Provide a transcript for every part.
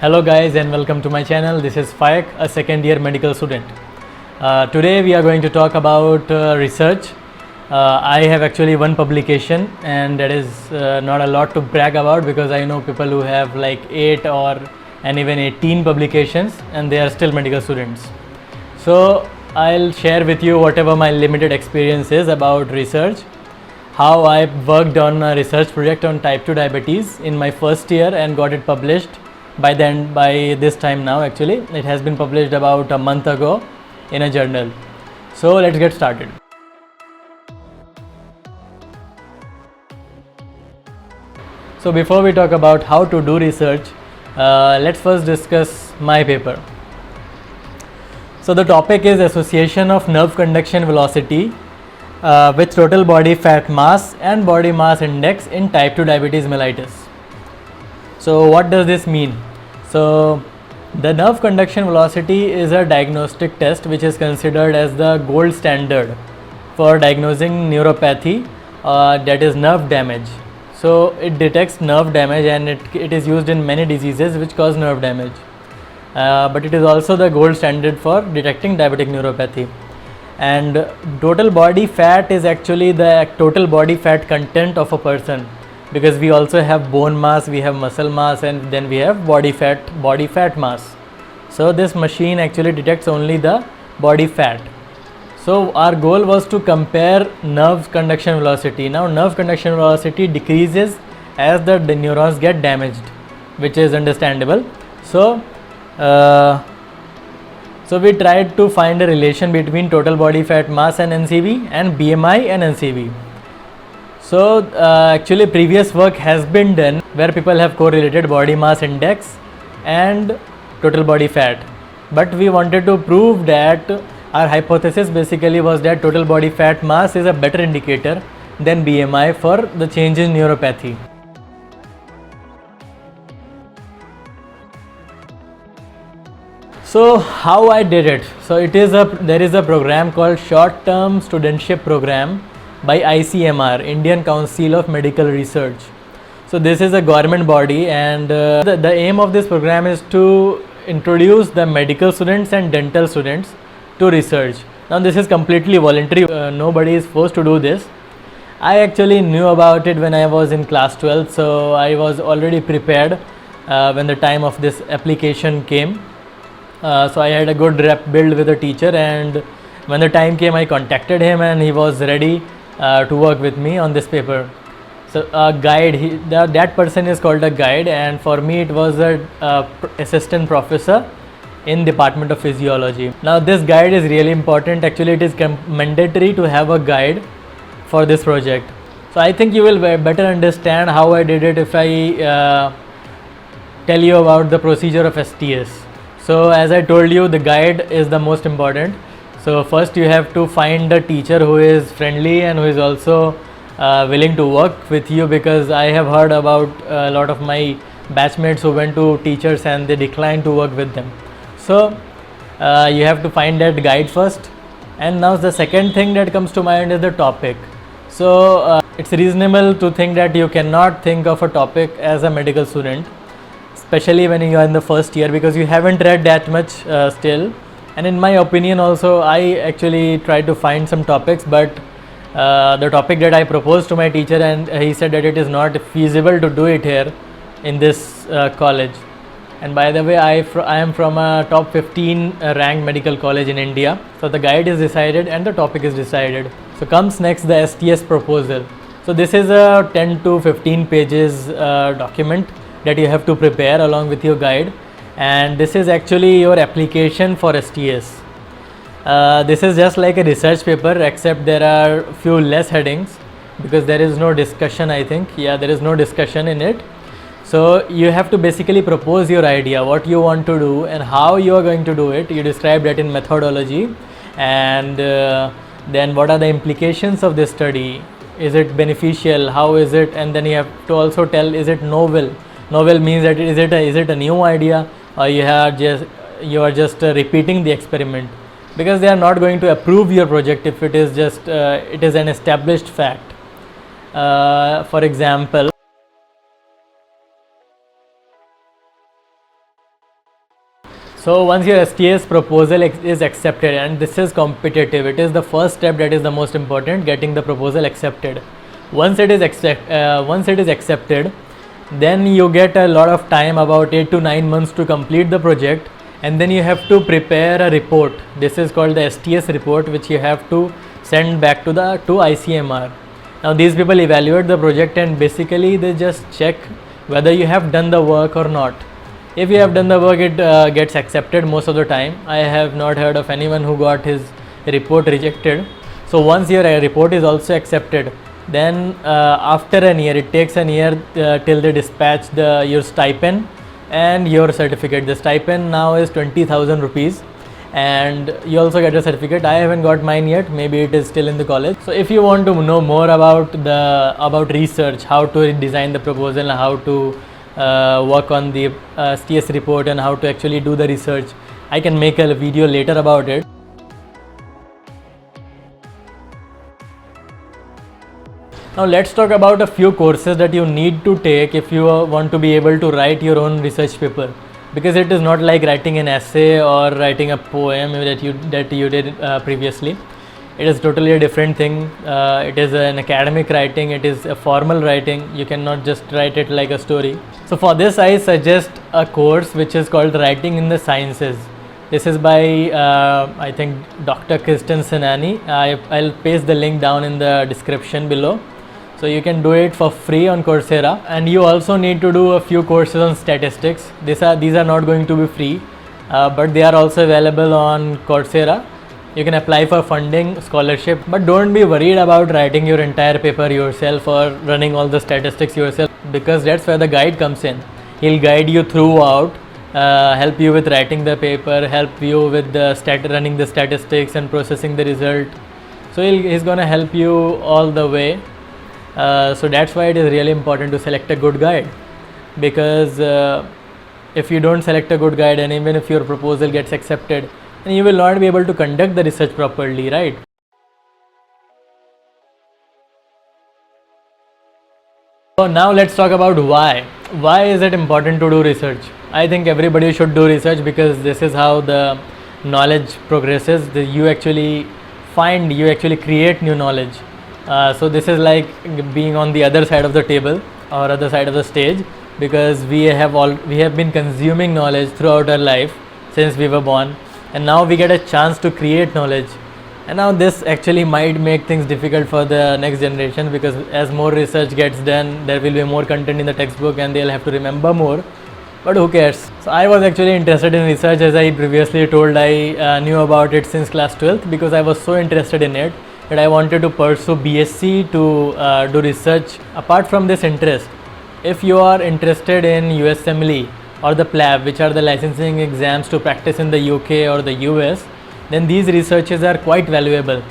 Hello guys and welcome to my channel. This is Faik, a second year medical student. Today we are going to talk about research. I have actually one publication and that is not a lot to brag about because I know people who have like 8 or and even 18 publications and they are still medical students. So I'll share with you whatever my limited experience is about research, how I worked on a research project on type 2 diabetes in my first year and got it published by this time now. Actually it has been published about a month ago in a journal. So let's get started. So before we talk about how to do research, let's first discuss my paper. So the topic is association of nerve conduction velocity with total body fat mass and body mass index in type 2 diabetes mellitus. So what does this mean? So the nerve conduction velocity is a diagnostic test which is considered as the gold standard for diagnosing neuropathy, that is nerve damage. So it detects nerve damage and it is used in many diseases which cause nerve damage. But it is also the gold standard for detecting diabetic neuropathy. And total body fat is actually the total body fat content of a person, because we also have bone mass, we have muscle mass, and then we have body fat mass. So this machine actually detects only the body fat. So our goal was to compare nerve conduction velocity. Now nerve conduction velocity decreases as the neurons get damaged, which is understandable. So we tried to find a relation between total body fat mass and NCV and BMI and NCV. So actually previous work has been done where people have correlated body mass index and total body fat. But we wanted to prove that our hypothesis basically was that total body fat mass is a better indicator than BMI for the change in neuropathy. So how I did it? So there is a program called Short Term Studentship Program by ICMR, Indian Council of Medical Research. So this is a government body, and the aim of this program is to introduce the medical students and dental students to research. Now this is completely voluntary, nobody is forced to do this. I actually knew about it when I was in class 12, so I was already prepared when the time of this application came. So I had a good rep build with the teacher, and when the time came I contacted him and he was ready to work with me on this paper. So a guide, that person is called a guide, and for me it was a assistant professor in Department of Physiology. Now this guide is really important. Actually it is mandatory to have a guide for this project. So I think you will better understand how I did it if I tell you about the procedure of STS. So as I told you, the guide is the most important. So first you have to find a teacher who is friendly and who is also willing to work with you, because I have heard about a lot of my batchmates who went to teachers and they declined to work with them. So you have to find that guide first, and now the second thing that comes to mind is the topic. So it's reasonable to think that you cannot think of a topic as a medical student, especially when you are in the first year, because you haven't read that much still. And in my opinion also, I actually tried to find some topics, but the topic that I proposed to my teacher, and he said that it is not feasible to do it here in this college. And by the way, I am from a top 15 ranked medical college in India. So the guide is decided and the topic is decided. So comes next the STS proposal. So this is a 10 to 15 pages document that you have to prepare along with your guide, and this is actually your application for STS. This is just like a research paper, except there are few less headings because there is no discussion, I think. Yeah, there is no discussion in it. So you have to basically propose your idea, what you want to do and how you are going to do it. You describe that in methodology, and then what are the implications of this study, is it beneficial, how is it, and then you have to also tell, is it novel. Novel means that is it a new idea, or you are just repeating the experiment, because they are not going to approve your project if it is just it is an established fact. For example, So once your STS proposal is accepted, and this is competitive, it is the first step that is the most important, getting the proposal accepted. Once it is accepted, then you get a lot of time, about 8 to 9 months, to complete the project, and then you have to prepare a report. This is called the STS report, which you have to send back to ICMR. Now these people evaluate the project, and basically they just check whether you have done the work or not. If you have done the work, it gets accepted most of the time. I have not heard of anyone who got his report rejected. So once your report is also accepted, then after an year, it takes an year till they dispatch your stipend and your certificate. The stipend now is 20,000 rupees, and you also get a certificate. I haven't got mine yet, maybe it is still in the college. So if you want to know more about research, how to design the proposal, how to work on the STS report, and how to actually do the research, I can make a video later about it. Now let's talk about a few courses that you need to take if you want to be able to write your own research paper, because it is not like writing an essay or writing a poem that you did previously. It is totally a different thing. It is an academic writing, it is a formal writing. You cannot just write it like a story. So for this, I suggest a course which is called Writing in the Sciences. This is by I think Dr. Kristen Senani. I'll paste the link down in the description below. So you can do it for free on Coursera, and you also need to do a few courses on statistics. These are not going to be free, but they are also available on Coursera. You can apply for funding, scholarship, but don't be worried about writing your entire paper yourself or running all the statistics yourself, because that's where the guide comes in. He'll guide you throughout, help you with writing the paper, help you with running the statistics and processing the result. So he's gonna help you all the way. So that's why it is really important to select a good guide, because if you don't select a good guide, and even if your proposal gets accepted, then you will not be able to conduct the research properly, right? So now let's talk about why. Why is it important to do research? I think everybody should do research, because this is how the knowledge progresses. You actually create new knowledge. So this is like being on the other side of the table or other side of the stage, because we have been consuming knowledge throughout our life since we were born, and now we get a chance to create knowledge. And now this actually might make things difficult for the next generation, because as more research gets done, there will be more content in the textbook and they'll have to remember more. But who cares? So I was actually interested in research, as I previously told. I knew about it since class 12, because I was so interested in it that I wanted to pursue BSc to do research. Apart from this interest, if you are interested in USMLE or the PLAB, which are the licensing exams to practice in the UK or the US, then these researches are quite valuable.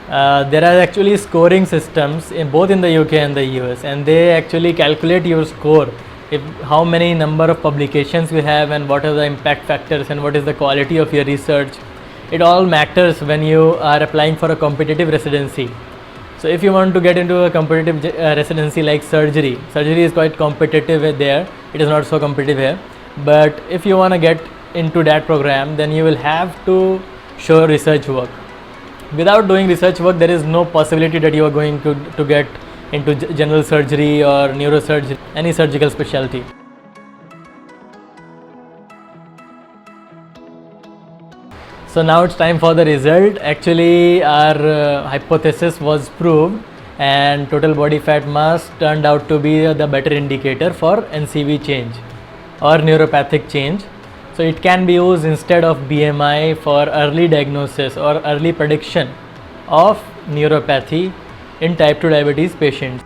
There are actually scoring systems both in the UK and the US, and they actually calculate your score, how many number of publications you have, and what are the impact factors, and what is the quality of your research. It all matters when you are applying for a competitive residency. So if you want to get into a competitive residency like surgery is quite competitive there. It is not so competitive here. But if you want to get into that program, then you will have to show research work. Without doing research work, there is no possibility that you are going to get into general surgery or neurosurgery, any surgical specialty. So now it's time for the result. Actually, our hypothesis was proved, and total body fat mass turned out to be the better indicator for NCV change or neuropathic change. So it can be used instead of BMI for early diagnosis or early prediction of neuropathy in type 2 diabetes patients.